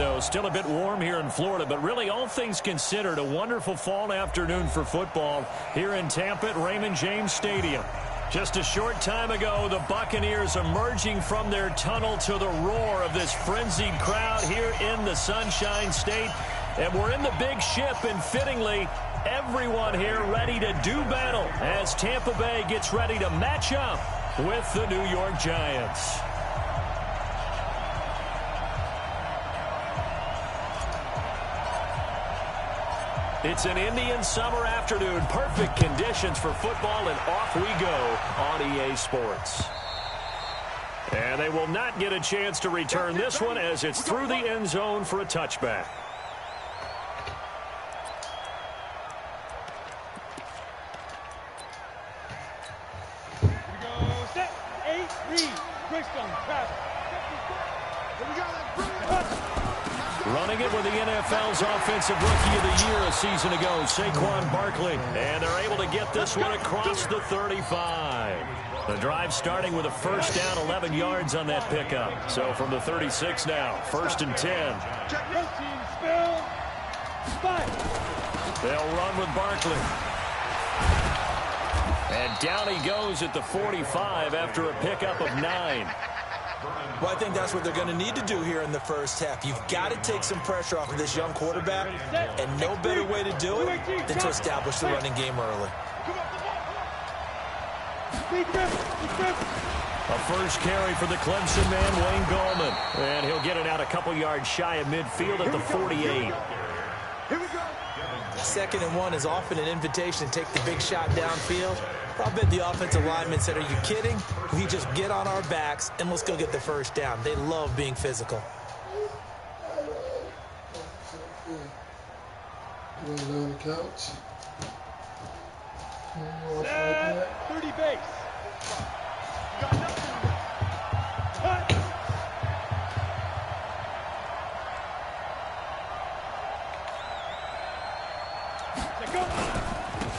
Orlando. Still a bit warm here in Florida, but really all things considered, a wonderful fall afternoon for football here in Tampa at Raymond James Stadium. Just a short time ago, the Buccaneers emerging from their tunnel to the roar of this frenzied crowd here in the Sunshine State. And we're in the big ship, and fittingly, everyone here ready to do battle as Tampa Bay gets ready to match up with the New York Giants. It's an Indian summer afternoon. Perfect conditions for football, and off we go on EA Sports. And they will not get a chance to return this one as it's through the end zone for a touchback. Running it with the NFL's Offensive Rookie of the Year a season ago, Saquon Barkley. And they're able to get this one across the 35. The drive starting with a first down, 11 yards on that pickup. So from the 36 now, 1st and 10. They'll run with Barkley. And down he goes at the 45 after a pickup of 9. Well, I think that's what they're going to need to do here in the first half. You've got to take some pressure off of this young quarterback, and no better way to do it than to establish the running game early. A first carry for the Clemson man, Wayne Gallman. And he'll get it out a couple yards shy of midfield at the 48. 2nd and 1 is often an invitation to take the big shot downfield. I bet the offensive lineman said, are you kidding? We just get on our backs and let's go get the first down. They love being physical. On the couch. 30 base.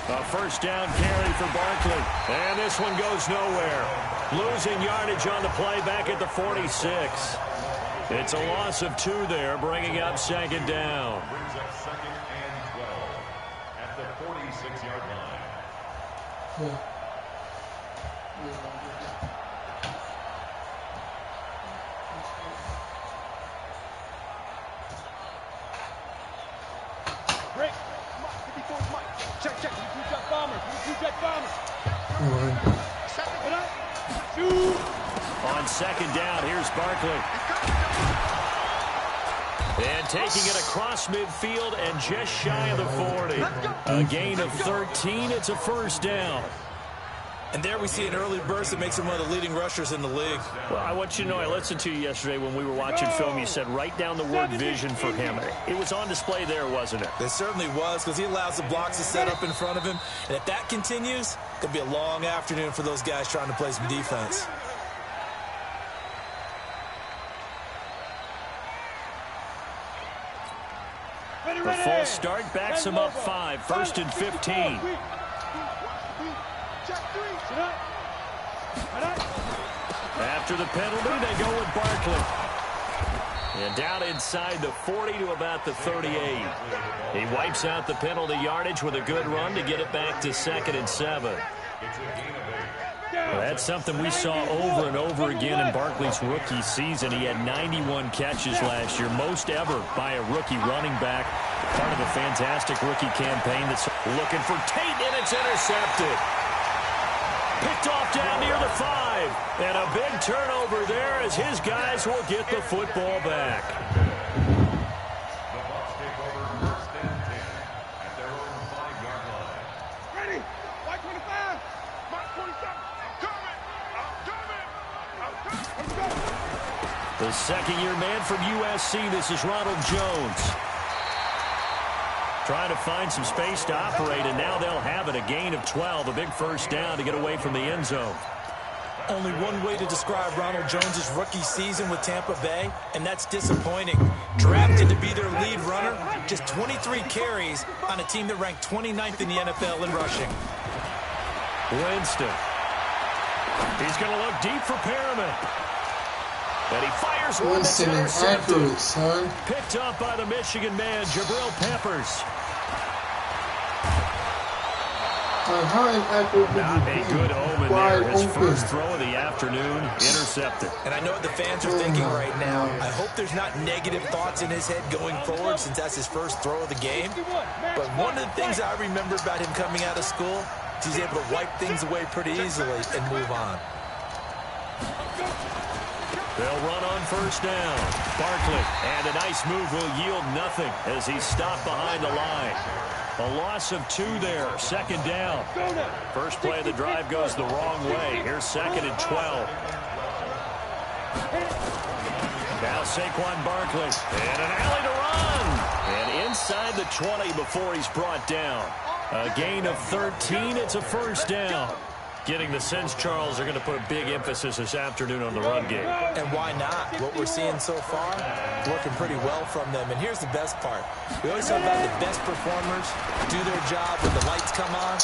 A first down carry for Barkley. And this one goes nowhere. Losing yardage on the play back at the 46. It's a loss of 2 there, bringing up 2nd down. Brings up 2nd and 12 at the 46-yard line. Break. Check. Two-jet bomber. On 2nd down, here's Barkley. And taking it across midfield and just shy of the 40. A gain of 13. It's a first down. And there we see an early burst that makes him one of the leading rushers in the league. Well, I want you to know, I listened to you yesterday when we were watching film. You said write down the word vision for him. It was on display there, wasn't it? It certainly was, because he allows the blocks to set up in front of him. And if that continues, it could be a long afternoon for those guys trying to play some defense. The false start backs him up 5. 1st and 15. After the penalty, they go with Barkley. And down inside the 40 to about the 38. He wipes out the penalty yardage with a good run to get it back to 2nd and 7. Well, that's something we saw over and over again in Barkley's rookie season. He had 91 catches last year, most ever by a rookie running back. Part of a fantastic rookie campaign that's looking for Tate, and it's intercepted. Picked off down near the 5. And a big turnover there as his guys will get the football back. The Bucs take over 1st and 10 at their own 5-yard line. Ready? White 25. Mark 47. I'm coming. The second-year man from USC, this is Ronald Jones. Trying to find some space to operate, and now they'll have it. A gain of 12, a big first down to get away from the end zone. Only one way to describe Ronald Jones' rookie season with Tampa Bay, and that's disappointing. Drafted to be their lead runner, just 23 carries on a team that ranked 29th in the NFL in rushing. Winston. He's going to look deep for Perriman. And he fires one that's Listen, intercepted. accurate, son. Picked up by the Michigan man, Jabril Peppers. How inaccurate would Not you a be? good omen Wide there. His open. first throw of the afternoon, intercepted. And I know what the fans are thinking right now. I hope there's not negative thoughts in his head going forward since that's his first throw of the game. But one of the things I remember about him coming out of school is he's able to wipe things away pretty easily and move on. They'll run on first down. Barkley, and a nice move will yield nothing as he's stopped behind the line. A loss of 2 there, second down. First play of the drive goes the wrong way. Here's 2nd and 12. Now Saquon Barkley, and an alley to run. And inside the 20 before he's brought down. A gain of 13, it's a first down. Getting the sense, Charles, are going to put a big emphasis this afternoon on the run game. And why not? What we're seeing so far, working pretty well from them. And here's the best part. We always talk about the best performers do their job when the lights come on.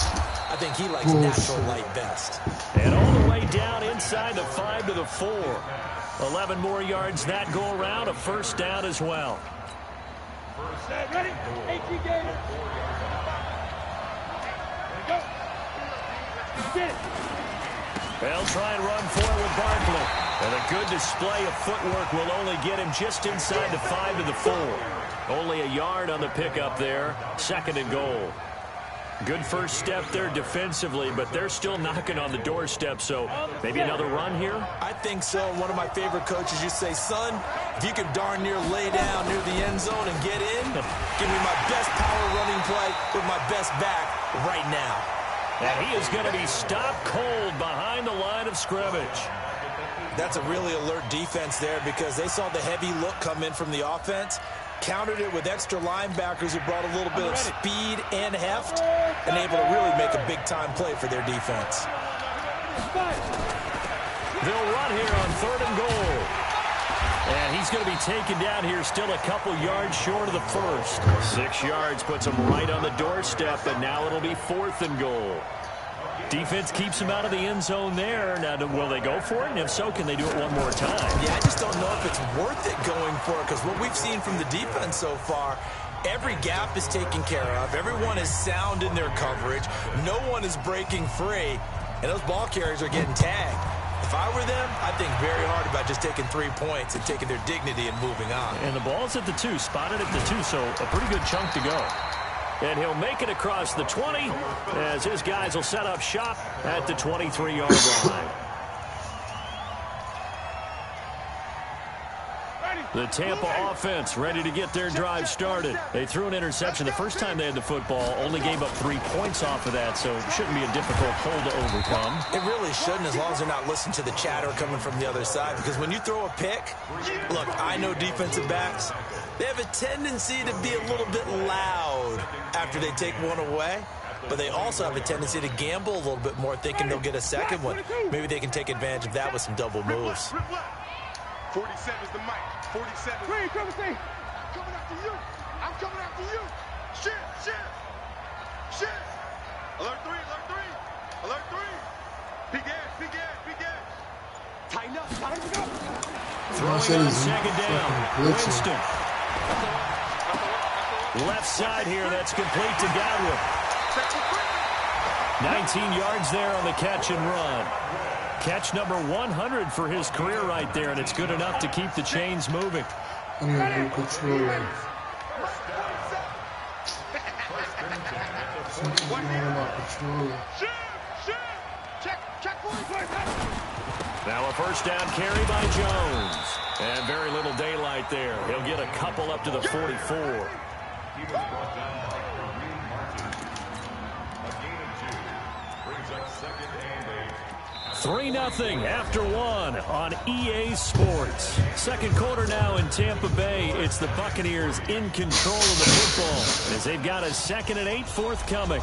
I think he likes natural light best. And all the way down inside the 5 to the 4. 11 more yards that go around, a first down as well. Ready? 18 games. Go. Get it. They'll try and run for it with Barkley. And a good display of footwork will only get him just inside the 5 to the 4. Only a yard on the pickup there. 2nd and goal. Good first step there defensively, but they're still knocking on the doorstep, so maybe another run here? I think so. One of my favorite coaches used to say, son, if you can darn near lay down near the end zone and get in, give me my best power running play with my best back right now. And he is going to be stopped cold behind the line of scrimmage. That's a really alert defense there because they saw the heavy look come in from the offense, countered it with extra linebackers who brought a little bit of speed and heft, and able to really make a big-time play for their defense. They'll run here on 3rd and goal. And he's going to be taken down here still a couple yards short of the first. 6 yards puts him right on the doorstep, but now it'll be 4th and goal. Defense keeps him out of the end zone there. Now, will they go for it? And if so, can they do it one more time? Yeah, I just don't know if it's worth it going for it because what we've seen from the defense so far, every gap is taken care of. Everyone is sound in their coverage. No one is breaking free, and those ball carriers are getting tagged. If I were them, I'd think very hard about just taking 3 points and taking their dignity and moving on. And the ball's at the 2, spotted at the 2, so a pretty good chunk to go. And he'll make it across the 20 as his guys will set up shop at the 23-yard line. The Tampa offense ready to get their drive started. They threw an interception the first time they had the football, only gave up 3 points off of that, so it shouldn't be a difficult hole to overcome. It really shouldn't, as long as they're not listening to the chatter coming from the other side, because when you throw a pick, look, I know defensive backs, they have a tendency to be a little bit loud after they take one away, but they also have a tendency to gamble a little bit more, thinking they'll get a second one. Maybe they can take advantage of that with some double moves. 47's the mic. 47. Wait, come see. I'm coming after you. I'm coming after you. Shit. Alert 3. Alert 3. Peek in. Tighten up. Throwing on 2nd down. Winston. Left side here, that's complete to Godwin. 19 yards there on the catch and run. Catch number 100 for his career right there, and it's good enough to keep the chains moving. I'm in control. Now a first down carry by Jones. And very little daylight there. He'll get a couple up to the 44. 3-0 after 1 on EA Sports. Second quarter now in Tampa Bay. It's the Buccaneers in control of the football as they've got a 2nd and 8 forthcoming.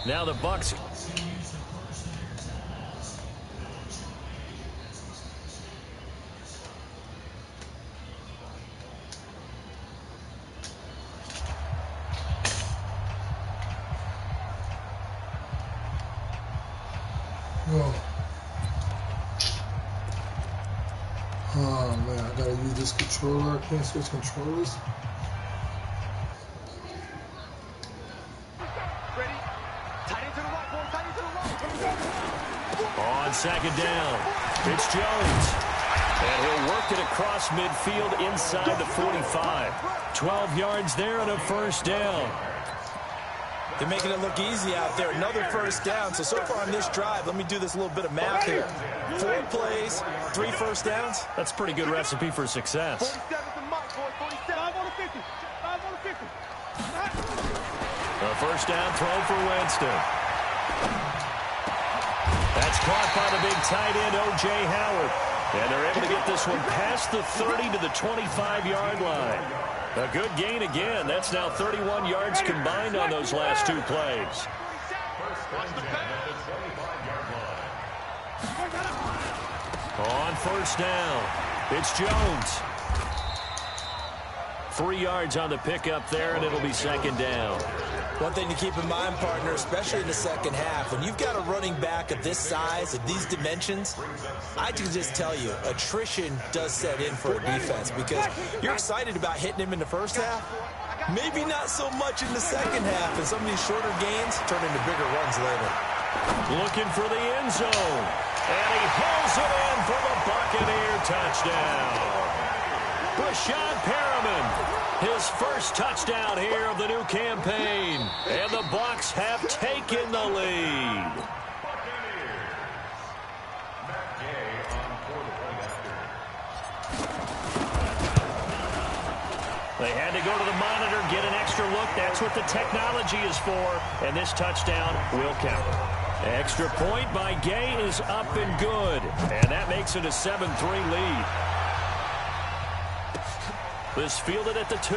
Now the Bucs. Oh man, I gotta use this controller. I can't switch controllers. Ready? Tight into the right, boy. Tight into the right. On second down, it's Jones. And he'll work it across midfield inside the 45. 12 yards there and a first down. They're making it look easy out there. Another first down. So far on this drive, let me do this little bit of math here. 4 plays, 3 first downs. That's a pretty good recipe for success. 47's the mic, boy. 47. 5 on the 50. 5 on the 50. A first down throw for Winston. That's caught by the big tight end, O.J. Howard. And they're able to get this one past the 30 to the 25-yard line. A good gain again. That's now 31 yards combined on those last 2 plays. On first down, it's Jones. 3 yards on the pickup there, and it'll be second down. One thing to keep in mind, partner, especially in the second half, when you've got a running back of this size, of these dimensions, I can just tell you, attrition does set in for a defense because you're excited about hitting him in the first half. Maybe not so much in the second half, and some of these shorter gains turn into bigger runs later. Looking for the end zone, and he pulls it in for the Buccaneer touchdown. Rashad Perriman, his first touchdown here of the new campaign. And the Bucs have taken the lead. They had to go to the monitor, get an extra look. That's what the technology is for. And this touchdown will count. Extra point by Gay is up and good. And that makes it a 7-3 lead. This fielded at the 2.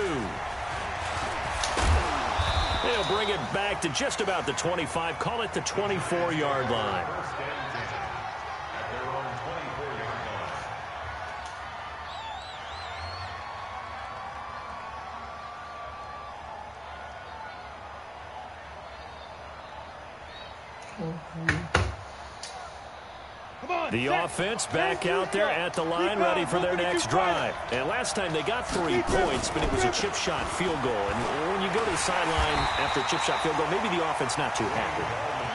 They'll bring it back to just about the 25. Call it the 24-yard line. The offense back out there at the line, ready for their next drive. And last time they got 3 points, but it was a chip shot field goal. And when you go to the sideline after a chip shot field goal, maybe the offense not too happy.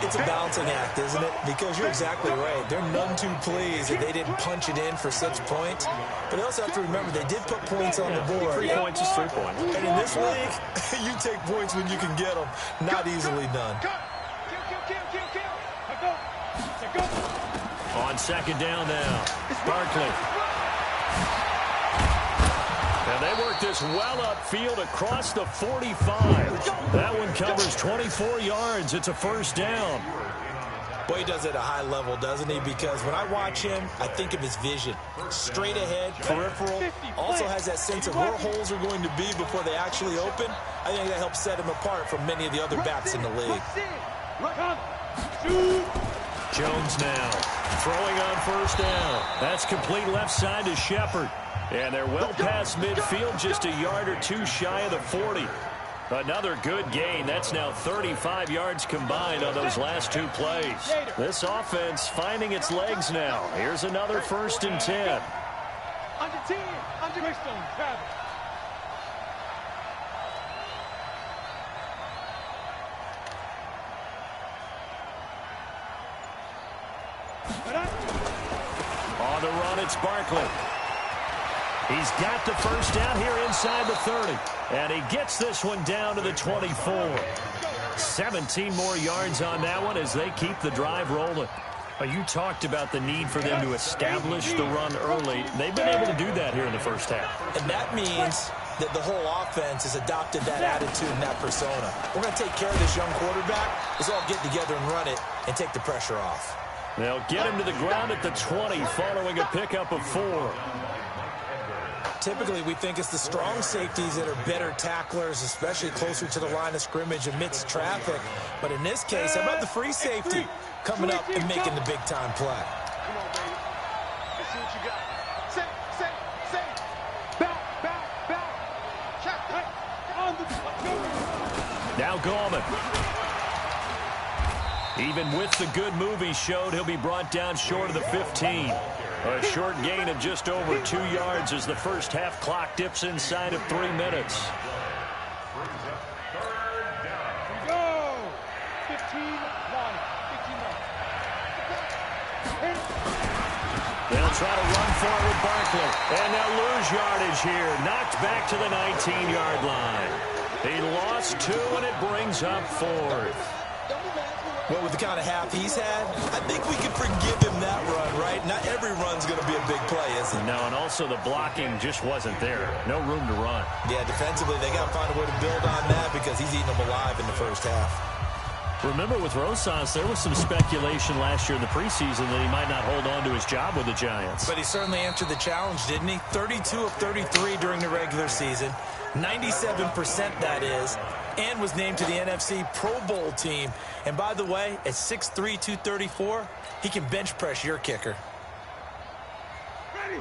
It's a balancing act, isn't it? Because you're exactly right. They're none too pleased that they didn't punch it in for 6 points. But they also have to remember they did put points on the board. 3 points is 3 points. And in this league, you take points when you can get them. Not easily done. On second down now, Barkley. And they work this well upfield across the 45. That one covers 24 yards. It's a first down. Boy, he does it at a high level, doesn't he? Because when I watch him, I think of his vision. Straight ahead, peripheral. Also has that sense of where holes are going to be before they actually open. I think that helps set him apart from many of the other backs in the league. Jones now throwing on first down. That's complete left side to Shepard. And they're well past midfield, just a yard or 2 shy of the 40. Another good gain. That's now 35 yards combined on those last 2 plays. This offense finding its legs now. Here's another 1st and 10. Under 10. Under Greystone. Travis. On the run, it's Barkley. He's got the first down here inside the 30. And he gets this one down to the 24. 17 more yards on that one as they keep the drive rolling. You talked about the need for them to establish the run early. They've been able to do that here in the first half. And that means that the whole offense has adopted that attitude and that persona. We're going to take care of this young quarterback. Let's all get together and run it and take the pressure off. They'll get him to the ground at the 20 following a pickup of 4. Typically, we think it's the strong safeties that are better tacklers, especially closer to the line of scrimmage amidst traffic. But in this case, how about the free safety coming up and making the big-time play? Come on, baby. Let's see what you got. Safe. Back. Check. On the go. Now Gallman. Even with the good move he showed, he'll be brought down short of the 15. A short gain of just over 2 yards as the first half clock dips inside of 3 minutes. Go! 15 line. They'll try to run for it with Barkley. And they'll lose yardage here. Knocked back to the 19-yard line. He lost 2, and it brings up 4th. Well, with the kind of half he's had, I think we can forgive him that run, right? Not every run's going to be a big play, is it? No, and also the blocking just wasn't there. No room to run. Yeah, defensively, they got to find a way to build on that because he's eating them alive in the first half. Remember, with Rosas, there was some speculation last year in the preseason that he might not hold on to his job with the Giants. But he certainly answered the challenge, didn't he? 32 of 33 during the regular season. 97% that is, and was named to the NFC Pro Bowl team. And by the way, at 6'3", 234, he can bench press your kicker.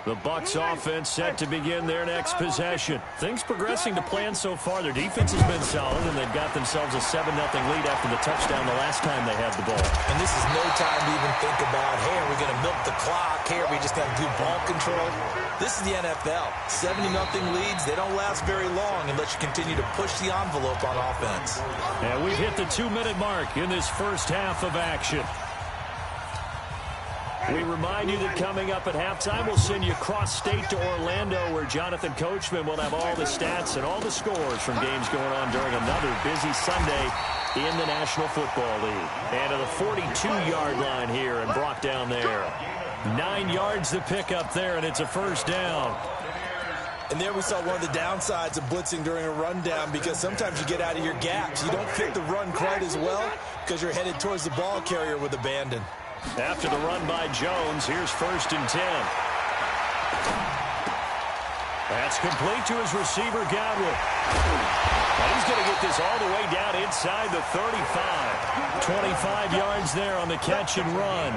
The Bucs offense set to begin their next possession. Things progressing to plan so far. Their defense has been solid, and they've got themselves a 7-0 lead after the touchdown the last time they had the ball. And this is no time to even think about, hey, are we going to milk the clock? Hey, are we just going to do ball control? This is the NFL. 70-0 leads, they don't last very long unless you continue to push the envelope on offense. And we've hit the 2-minute mark in this first half of action. We remind you that coming up at halftime, we'll send you cross-state to Orlando, where Jonathan Coachman will have all the stats and all the scores from games going on during another busy Sunday in the National Football League. And to the 42-yard line here and brought down there. 9 yards to pick up there, and it's a first down. And there we saw one of the downsides of blitzing during a rundown, because sometimes you get out of your gaps. You don't fit the run quite as well because you're headed towards the ball carrier with abandon. After the run by Jones, here's 1st and 10. That's complete to his receiver, Godwin. And he's going to get this all the way down inside the 35. 25 yards there on the catch and run.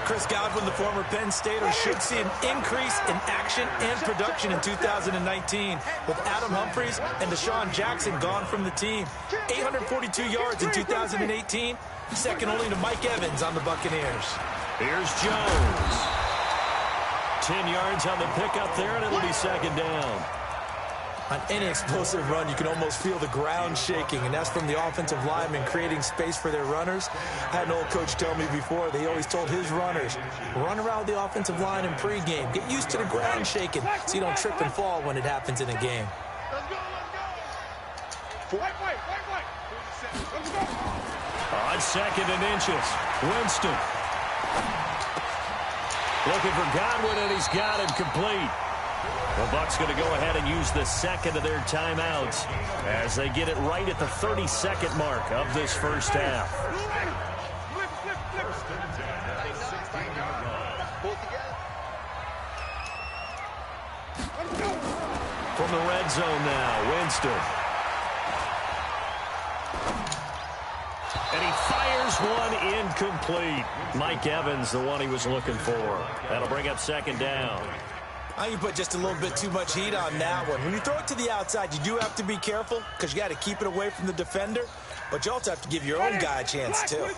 Chris Godwin, the former Penn Stater, should see an increase in action and production in 2019 with Adam Humphries and Deshaun Jackson gone from the team. 842 yards in 2018, second only to Mike Evans on the Buccaneers. Here's Jones. 10 yards on the pickup there, and it'll be second down. On any explosive run, you can almost feel the ground shaking, and that's from the offensive linemen creating space for their runners. I had an old coach tell me before, they always told his runners, run around the offensive line in pregame. Get used to the ground shaking so you don't trip and fall when it happens in a game. Let's go. White. Let's go. On 2nd and inches, Winston. Looking for Godwin, and he's got him complete. The Bucs going to go ahead and use the second of their timeouts as they get it right at the 32nd mark of this first half. From the red zone now, Winston. And he fires one incomplete. Mike Evans, the one he was looking for. That'll bring up second down. I think you put just a little bit too much heat on that one. When you throw it to the outside, you do have to be careful because you got to keep it away from the defender, but you also have to give your own guy a chance too.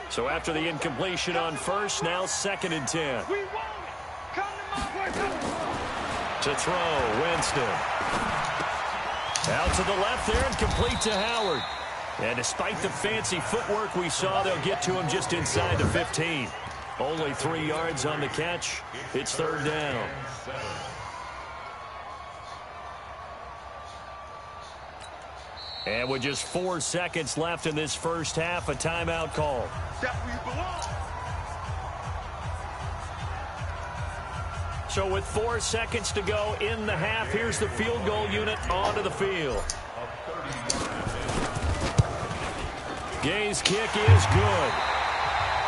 So after the incompletion on first, now 2nd and 10. To throw, Winston. Out to the left there and complete to Howard. And despite the fancy footwork we saw, they'll get to him just inside the 15. Only 3 yards on the catch. It's third down. And with just 4 seconds left in this first half, a timeout call. That's where you belong. So with 4 seconds to go in the half, here's the field goal unit onto the field. Gay's kick is good.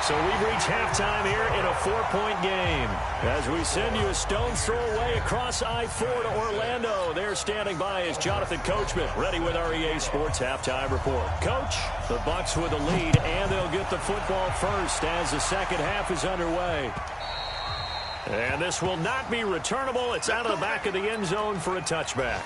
So we've reached halftime here in a 4-point game. As we send you a stone's throw away across I-4 to Orlando. There standing by is Jonathan Coachman, ready with our EA Sports Halftime Report. Coach, the Bucs with the lead, and they'll get the football first as the second half is underway. And this will not be returnable. It's out of the back of the end zone for a touchback.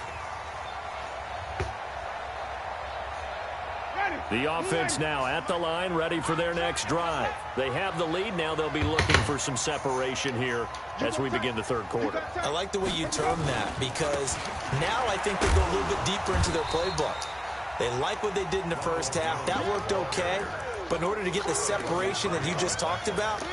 The offense now at the line, ready for their next drive. They have the lead. Now they'll be looking for some separation here as we begin the third quarter. I like the way you term that, because now I think they go a little bit deeper into their playbook. They like what they did in the first half. That worked okay. But in order to get the separation that you just talked about,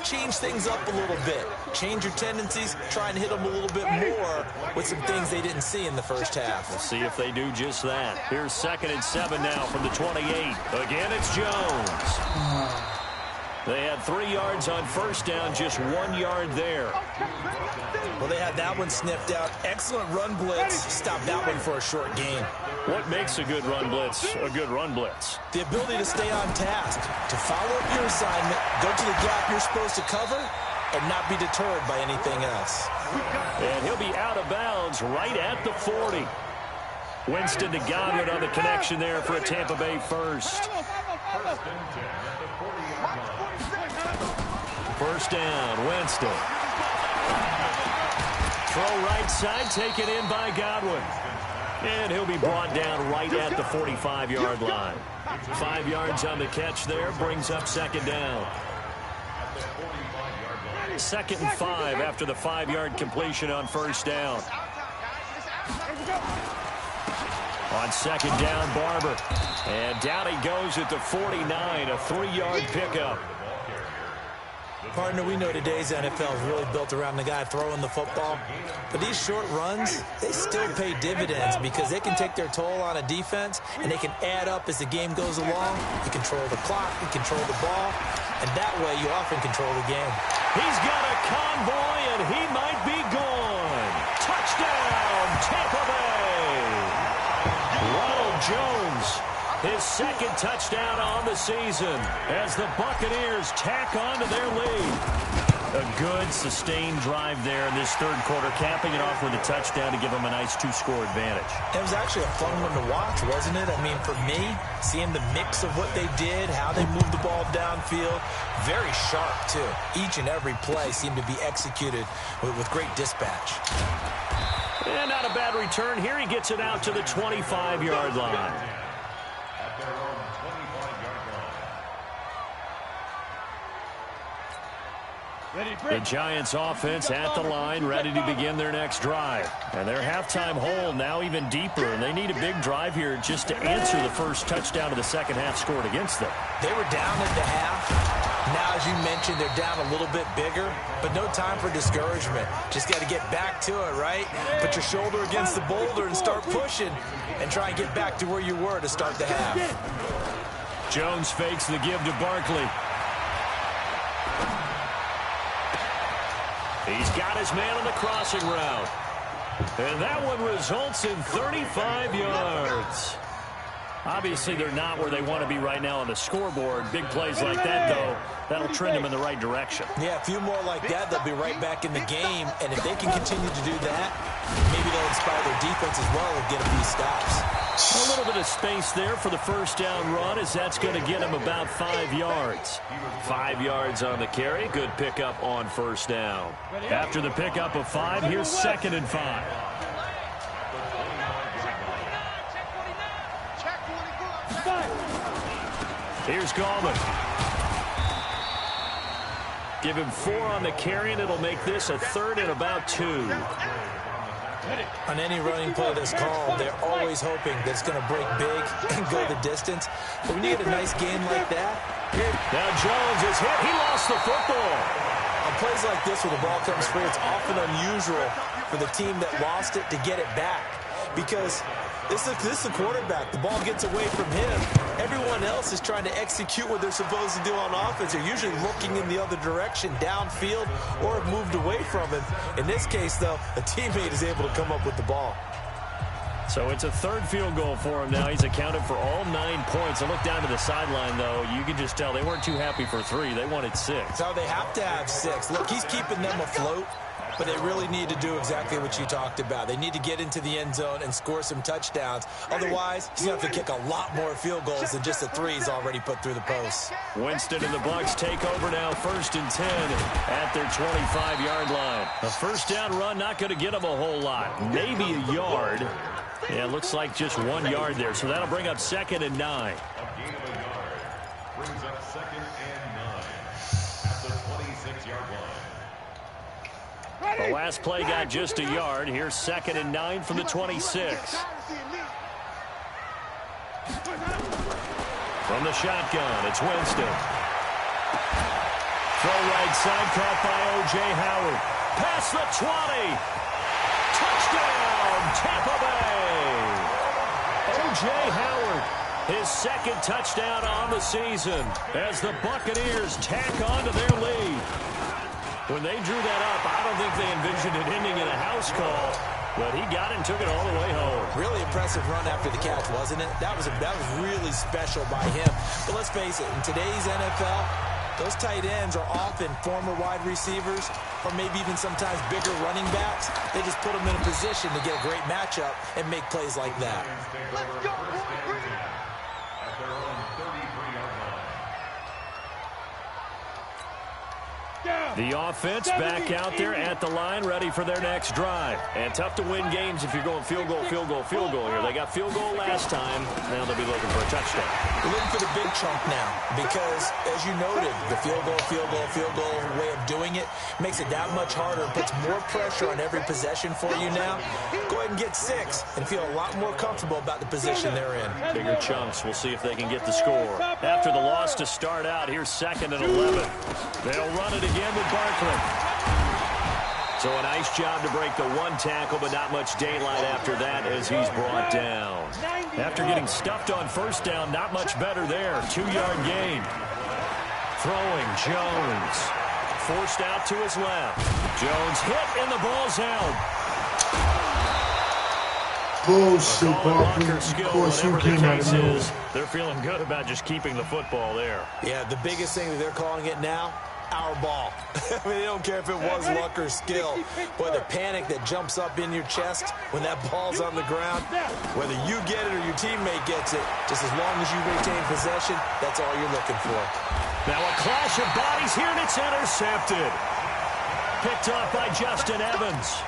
change things up a little bit. Change your tendencies, try and hit them a little bit more with some things they didn't see in the first half. We'll see if they do just that. Here's 2nd and 7 now from the 28. Again, it's Jones. They had 3 yards on first down, just 1 yard there. Well, they had that one sniffed out. Excellent run blitz. Stop that one for a short gain. What makes a good run blitz a good run blitz? The ability to stay on task, to follow up your assignment, go to the gap you're supposed to cover, and not be deterred by anything else. And he'll be out of bounds right at the 40. Winston to Godwin on the connection there for a Tampa Bay first. First down, Winston. Throw right side, taken in by Godwin. And he'll be brought down right at the 45-yard line. 5 yards on the catch there, brings up 2nd down. 2nd and 5 after the 5-yard completion on first down. On 2nd down, Barber. And down he goes at the 49, a 3-yard pickup. Partner, we know today's NFL is really built around the guy throwing the football. But these short runs, they still pay dividends because they can take their toll on a defense, and they can add up as the game goes along. You control the clock, you control the ball, and that way you often control the game. He's got a convoy, and he might be gone. Touchdown, Tampa Bay. Ronald Jones, his 2nd touchdown on the season as the Buccaneers tack on to their lead. A good, sustained drive there in this third quarter, capping it off with a touchdown to give them a nice 2-score advantage. It was actually a fun one to watch, wasn't it? I mean, for me, seeing the mix of what they did, how they moved the ball downfield, very sharp, too. Each and every play seemed to be executed with great dispatch. And not a bad return here. He gets it out to the 25-yard line. The Giants offense at the line, ready to begin their next drive. And their halftime hole now even deeper, and they need a big drive here just to answer the first touchdown of the second half scored against them. They were down at the half. Now, as you mentioned, they're down a little bit bigger, but no time for discouragement. Just got to get back to it, right? Put your shoulder against the boulder and start pushing and try and get back to where you were to start the half. Jones fakes the give to Barkley. He's got his man on the crossing route. And that one results in 35 yards. Obviously, they're not where they want to be right now on the scoreboard. Big plays like that, though, that'll trend them in the right direction. Yeah, a few more like that, they'll be right back in the game. And if they can continue to do that, maybe they'll inspire their defense as well and get a few stops. A little bit of space there for the first down run, as that's going to get him about 5 yards. 5 yards on the carry. Good pickup on first down. After the pickup of 5, here's 2nd and 5. Here's Gallman. Give him 4 on the carry, and it'll make this a 3rd and about 2. On any running play that's called, they're always hoping that it's going to break big and go the distance. But when you get a nice game like that... Now Jones is hit. He lost the football. On plays like this where the ball comes free, it's often unusual for the team that lost it to get it back. Because this is the quarterback. The ball gets away from him. Everyone else is trying to execute what they're supposed to do on offense. They're usually looking in the other direction, downfield, or have moved away from him. In this case, though, a teammate is able to come up with the ball. So it's a third field goal for him now. He's accounted for all 9 points. I look down to the sideline, though. You can just tell they weren't too happy for 3. They wanted 6. So they have to have 6. Look, he's keeping them afloat, but they really need to do exactly what you talked about. They need to get into the end zone and score some touchdowns. Otherwise, he's going to have to kick a lot more field goals than just the 3 he's already put through the posts. Winston and the Bucs take over now, 1st and 10 at their 25-yard line. A first down run, not going to get them a whole lot. Maybe a yard. Yeah, it looks like just 1 yard there. So that'll bring up 2nd and 9. A gain of a yard brings up 2nd and 9 at the 26-yard line. The last play got just a yard. Here's 2nd and 9 from the 26. From the shotgun, it's Winston. Throw right side, caught by O.J. Howard. Past the 20. Touchdown, Tampa Bay. O.J. Howard, his 2nd touchdown on the season as the Buccaneers tack on to their lead. When they drew that up, I don't think they envisioned it ending in a house call, but he got it and took it all the way home. Really impressive run after the catch, wasn't it? That was really special by him. But let's face it, in today's NFL, those tight ends are often former wide receivers or maybe even sometimes bigger running backs. They just put them in a position to get a great matchup and make plays like that. Let's go, boy. At their own 33-yard line. The offense back out there at the line, ready for their next drive. And tough to win games if you're going field goal, field goal, field goal here. They got field goal last time. Now they'll be looking for a touchdown. They're looking for the big chunk now because, as you noted, the field goal way of doing it makes it that much harder and puts more pressure on every possession for you now. Go ahead and get 6 and feel a lot more comfortable about the position they're in. Bigger chunks. We'll see if they can get the score. After the loss to start out, here's 2nd and 11. They'll run it again with Barkley. So a nice job to break the 1 tackle, but not much daylight after that as he's brought down. After getting stuffed on 1st down, not much better there. 2-yard gain. Throwing, Jones. Forced out to his left. Jones hit, and the ball's out. Bullshit, Barkley. Of course, you came out of nowhere. They're feeling good about just keeping the football there. Yeah, the biggest thing that they're calling it now, our ball. I mean, they don't care if it was luck or skill. Boy, the panic that jumps up in your chest when that ball's on the ground, whether you get it or your teammate gets it, just as long as you retain possession, that's all you're looking for. Now a clash of bodies here, and it's intercepted. Picked off by Justin Evans.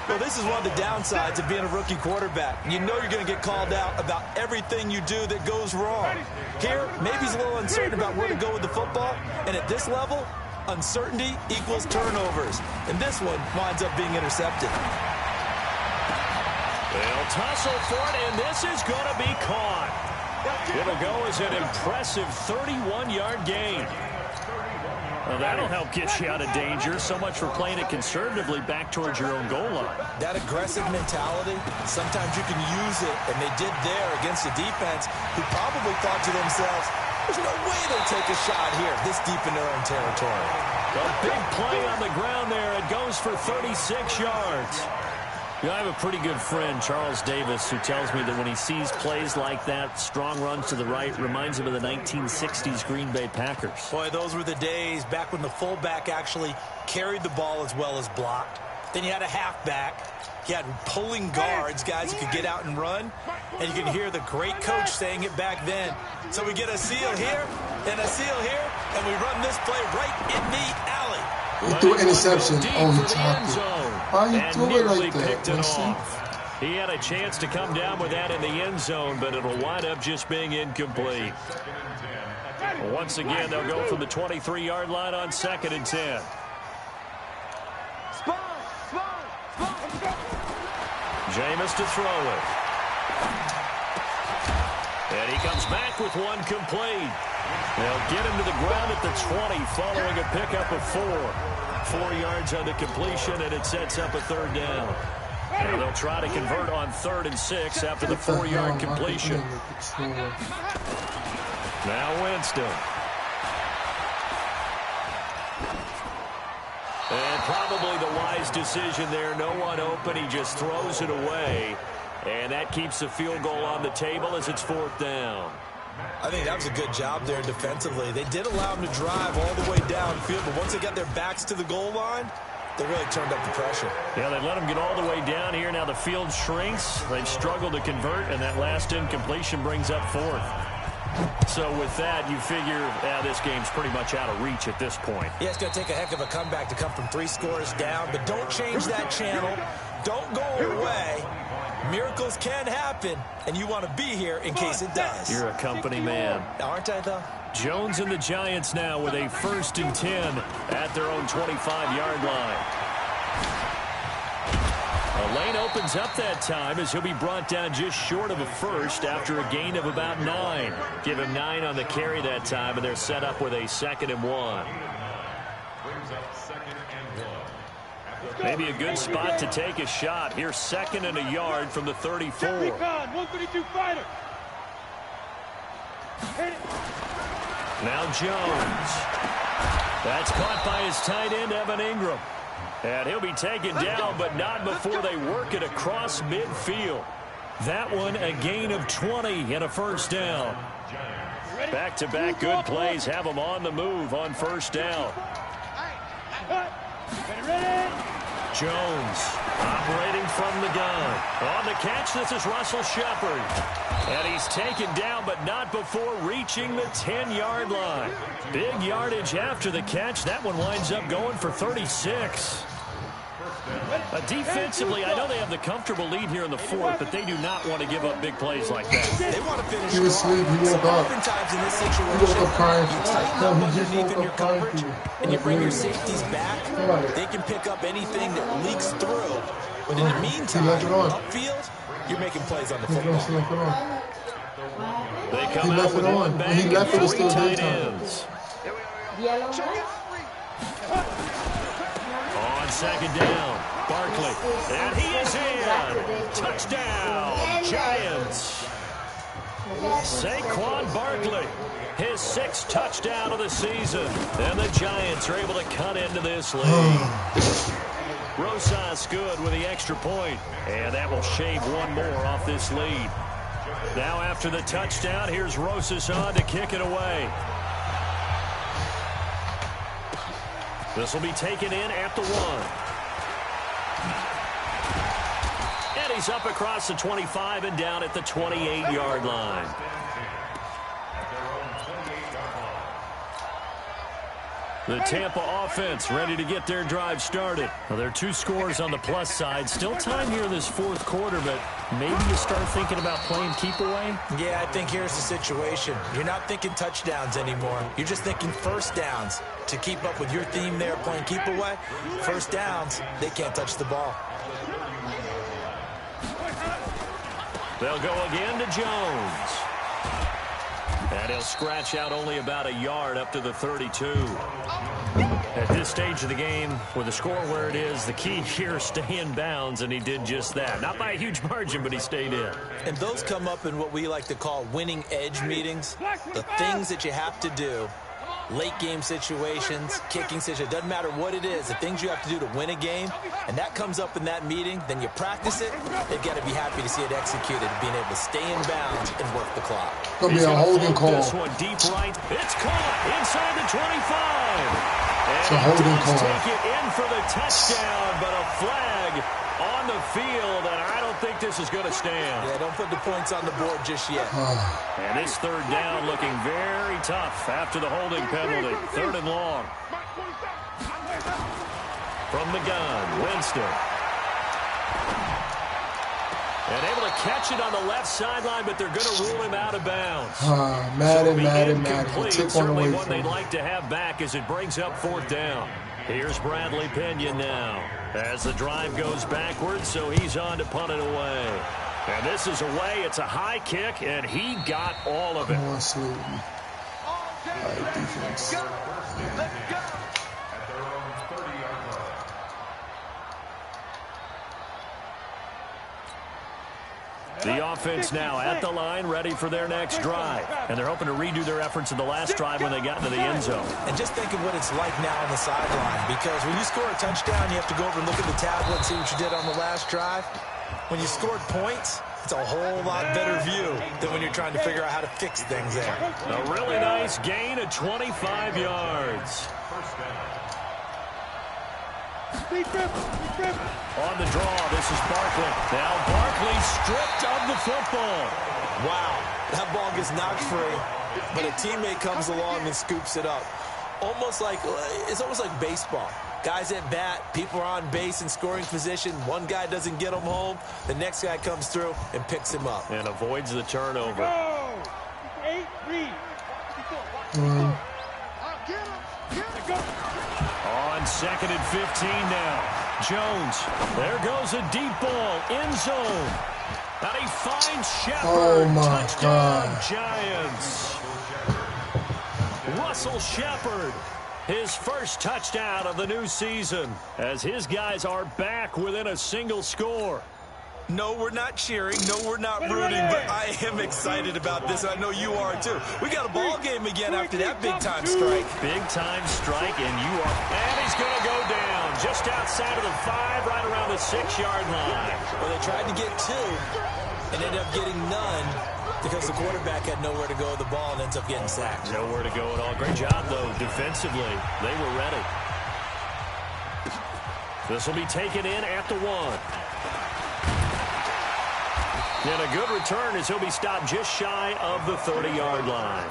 Well, this is one of the downsides of being a rookie quarterback. You know you're going to get called out about everything you do that goes wrong. Here, maybe he's a little uncertain about where to go with the football, and at this level, uncertainty equals turnovers. And this one winds up being intercepted. They'll tussle for it, and this is going to be caught. It'll go as an impressive 31-yard gain. Well, that'll help get you out of danger. So much for playing it conservatively back towards your own goal line. That aggressive mentality, sometimes you can use it, and they did there against a defense who probably thought to themselves, there's no way they'll take a shot here this deep in their own territory. A big play on the ground there. It goes for 36 yards. You know, I have a pretty good friend, Charles Davis, who tells me that when he sees plays like that, strong runs to the right, reminds him of the 1960s Green Bay Packers. Boy, those were the days back when the fullback actually carried the ball as well as blocked. Then you had a halfback. You had pulling guards, guys who could get out and run. And you can hear the great coach saying it back then. So we get a seal here and a seal here, and we run this play right in the alley. He threw an interception on the top. Why you threw it like that, Winston? He had a chance to come down with that in the end zone, but it'll wind up just being incomplete. Once again, they'll go from the 23-yard line on 2nd and 10. Jameis to throw it. And he comes back with one complete. They'll get him to the ground at the 20 following a pickup of 4. 4 yards on the completion, and it sets up a 3rd down. And they'll try to convert on 3rd and 6 after the 4-yard completion. Now Winston. And probably the wise decision there. No one open. He just throws it away. And that keeps the field goal on the table as it's 4th down. I think that was a good job there defensively. They did allow them to drive all the way downfield, but once they got their backs to the goal line, they really turned up the pressure. Yeah, they let them get all the way down here. Now the field shrinks. They've struggled to convert, and that last incompletion brings up 4th. So with that, you figure this game's pretty much out of reach at this point. Yeah, it's going to take a heck of a comeback to come from 3 scores down, but don't change that channel. Don't go away. Miracles can happen, and you want to be here in case it does. You're a company man. Aren't I, though? Jones and the Giants now with a 1st and 10 at their own 25-yard line. A lane opens up that time as he'll be brought down just short of a first after a gain of about 9. Give him 9 on the carry that time, and they're set up with a 2nd and 1. Maybe a good spot to take a shot. Here's 2nd and a yard from the 34. 132 fighter. Now Jones. That's caught by his tight end, Evan Ingram. And he'll be taken down, but not before they work it across midfield. That one a gain of 20 and a 1st down. Back-to-back good plays have them on the move on 1st down. Jones operating from the gun. On the catch, this is Russell Shepard. And he's taken down, but not before reaching the 10-yard line. Big yardage after the catch. That one winds up going for 36. Defensively, I know they have the comfortable lead here in the 4th, but they do not want to give up big plays like that. They want to finish. He was asleep. He woke up. Oftentimes in this He situation, woke up crying. you tighten No, up he just underneath in woke your up crying coverage, for you. and you bring your safeties back. They can pick up anything that leaks through. But in the meantime, upfield, you're making plays on the football. They come out with one back and 3 tight ends. On 2nd down, Barkley. And he is in. Touchdown, Giants. Saquon Barkley, his 6th touchdown of the season. And the Giants are able to cut into this lead. Rosas good with the extra point. And that will shave one more off this lead. Now after the touchdown, here's Rosas on to kick it away. This will be taken in at the 1. And he's up across the 25 and down at the 28-yard line. The Tampa offense ready to get their drive started. Well, there are 2 scores on the plus side. Still time here in this 4th quarter, but maybe you start thinking about playing keep away? Yeah, I think here's the situation. You're not thinking touchdowns anymore. You're just thinking 1st downs. To keep up with your theme there, playing keep away, 1st downs, they can't touch the ball. They'll go again to Jones. And he'll scratch out only about a yard up to the 32. At this stage of the game, with the score where it is, the key here is stay in bounds, and he did just that. Not by a huge margin, but he stayed in. And those come up in what we like to call winning edge meetings. The things that you have to do. Late game situations, kicking situations, doesn't matter what it is, the things you have to do to win a game, and that comes up in that meeting, then you practice it, they've got to be happy to see it executed, being able to stay in bounds and work the clock. Gonna be a holding call. This one deep right, it's caught inside the 25. It's a holding call. Take it in for the touchdown, but a flag on the field, and I don't think this is going to stand. Yeah, don't put the points on the board just yet. And this 3rd down looking very tough after the holding penalty. 3rd and long. From the gun, Winston. And able to catch it on the left sideline, but they're going to rule him out of bounds. Madden. Certainly one they'd like to have back as it brings up 4th down. Here's Bradley Pinion now as the drive goes backwards, so he's on to punt it away. And this is away. It's a high kick, and he got all of it. Come on, Slayton. All right, defense. The offense now at the line, ready for their next drive. And they're hoping to redo their efforts in the last drive when they got into the end zone. And just think of what it's like now on the sideline, because when you score a touchdown, you have to go over and look at the tablet and see what you did on the last drive. When you scored points, It's a whole lot better view than when you're trying to figure out how to fix things there. A really nice gain of 25 yards. On the draw, this is Barkley. Now Barkley stripped of the football. Wow, that ball gets knocked free, but a teammate comes along and scoops it up. It's almost like baseball. Guys at bat, people are on base in scoring position. One guy doesn't get him home. The next guy comes through and picks him up. And avoids the turnover. On 2nd and 15 now. Jones. There goes a deep ball. End zone. And he finds Shepard. Oh, my Touchdown, God. Giants. Russell Shepard. His first touchdown of the new season as his guys are back within a single score. No, we're not cheering. No, we're not rooting, but I am excited about this. I know you are, too. We got a ball game again after that big-time strike. Big-time strike, and he's going to go down just outside of the 5, right around the 6-yard line. Well, they tried to get 2 and ended up getting none because the quarterback had nowhere to go with the ball and ends up getting sacked. Nowhere to go at all. Great job, though, defensively. They were ready. This will be taken in at the 1. And a good return as he'll be stopped just shy of the 30-yard line.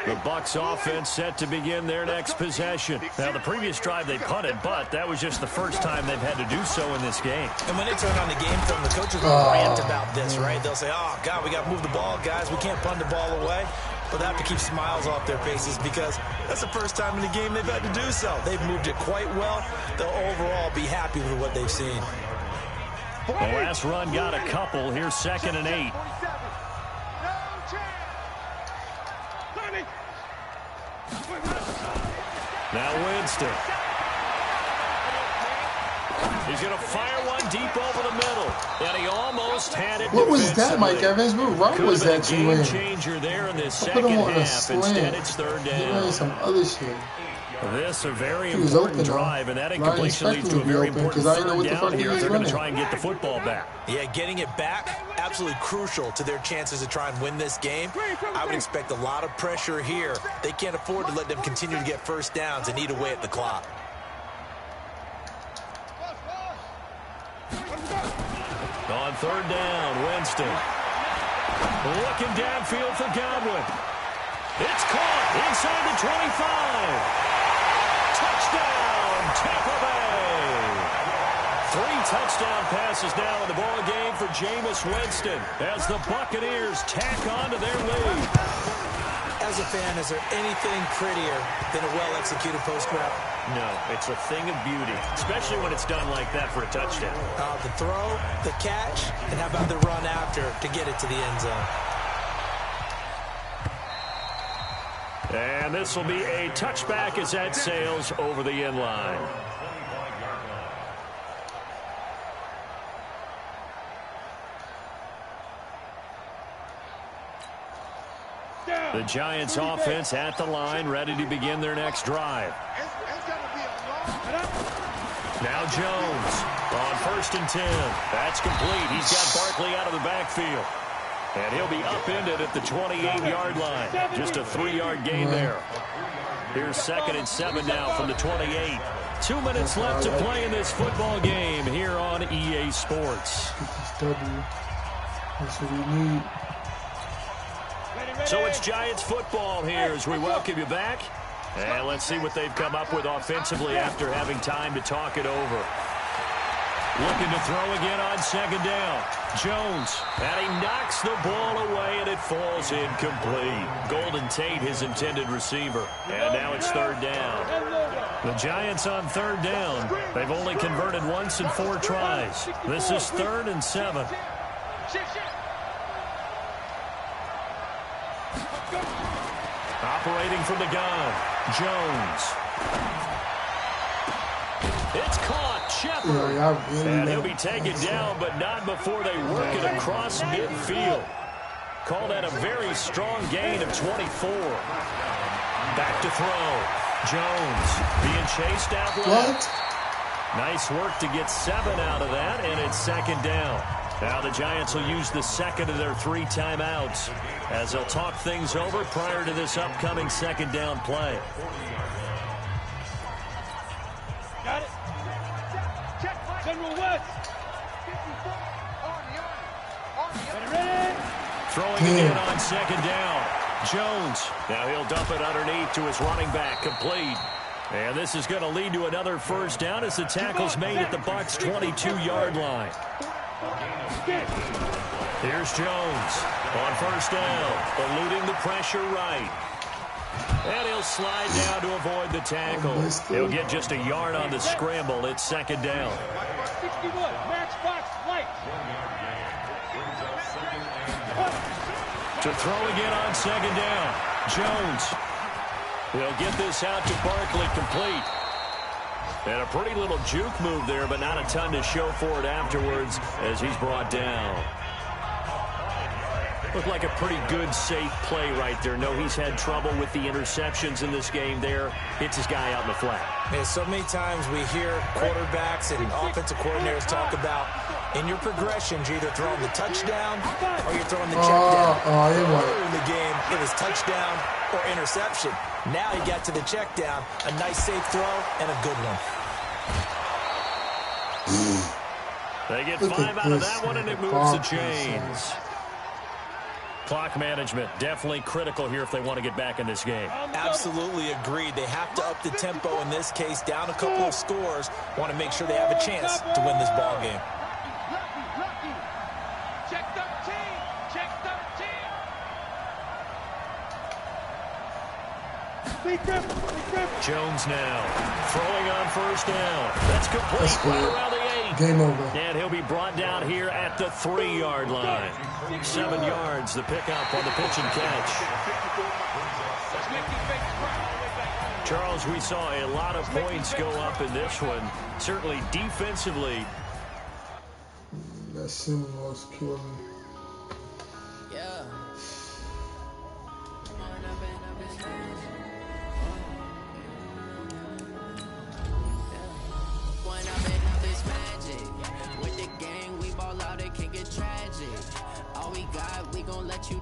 The Bucs offense set to begin their next possession. Now, the previous drive they punted, but that was just the first time they've had to do so in this game. And when they turn on the game film, the coaches will rant about this, right? They'll say, oh, God, we got to move the ball, guys. We can't punt the ball away. But they have to keep smiles off their faces because that's the first time in the game they've had to do so. They've moved it quite well. They'll overall be happy with what they've seen. The last run got a couple. Here's 2nd and 8. Now Winston. He's going to fire one deep over the middle. And he almost had it. What was that, Mike Evans? What run was that you in? Changer there in this second half. Instead, it's 3rd down. Some other shit. This a very important drive, and that incompletion leads to a very important 3rd down here. They're going to try and get the football back. Yeah, getting it back, absolutely crucial to their chances to try and win this game. I would expect a lot of pressure here. They can't afford to let them continue to get first downs and eat away at the clock. On 3rd down, Winston. Looking downfield for Godwin. It's caught inside the 25. Touchdown, Tampa Bay. 3 touchdown passes now in the ball game for Jameis Winston as the Buccaneers tack on to their lead. As a fan, is there anything prettier than a well-executed post route? No, it's a thing of beauty, especially when it's done like that for a touchdown. The throw, the catch, and how about the run after to get it to the end zone? And this will be a touchback as that sails over the end line. The Giants offense at the line, ready to begin their next drive. Now Jones on 1st and 10. That's complete. He's got Barkley out of the backfield. And he'll be upended at the 28-yard line. Just a 3-yard gain there. Here's 2nd and 7 now from the 28. 2 minutes left to play in this football game here on EA Sports. That's what we need. So it's Giants football here as we welcome you back. And let's see what they've come up with offensively after having time to talk it over. Looking to throw again on 2nd down. Jones, and he knocks the ball away, and it falls incomplete. Golden Tate, his intended receiver. And now it's 3rd down. The Giants on 3rd down. They've only converted once in 4 tries. This is 3rd and 7. Operating from the gun, Jones. It's caught, Shepard. And he'll be taken down, but not before they work it across midfield. Call that a very strong gain of 24. Back to throw. Jones being chased out left. Nice work to get 7 out of that, and it's second down. Now the Giants will use the second of their 3 timeouts as they'll talk things over prior to this upcoming second down play. Got it. General West. Ready? Throwing again on second down. Jones. Now he'll dump it underneath to his running back. Complete. And this is going to lead to another first down as the tackle's made at the Bucs' 22-yard line. Here's Jones on first down, eluding the pressure right. And he'll slide down to avoid the tackle. He'll get just a yard on the scramble. It's second down. 61, matchbox light. To throw again on second down. Jones. He'll get this out to Barkley, complete. And a pretty little juke move there, but not a ton to show for it afterwards as he's brought down. Looked like a pretty good, safe play right there. No, he's had trouble with the interceptions in this game there. Hits his guy out in the flat. Man, so many times we hear quarterbacks and offensive coordinators talk about in your progressions, you're either throwing the touchdown or you're throwing the check down. Earlier in the game, it was touchdown or interception. Now he got to the check down, a nice safe throw, and a good one. They get 5 out of that one, and it moves the chains. Clock management, definitely critical here if they want to get back in this game. Absolutely agreed. They have to up the tempo in this case, down a couple of scores. Want to make sure they have a chance to win this ball game. Checked up team. Checked up team. Jones now throwing on first down. That's complete. Right around the 8. Game over. And he'll be brought down here at the 3-yard line. 7 yards, the pickup on the pitch and catch. Charles, we saw a lot of points go up in this one. Certainly defensively. That scene was killing. Yeah. With the gang, we ball out, it can get tragic. All we got, we gon' let you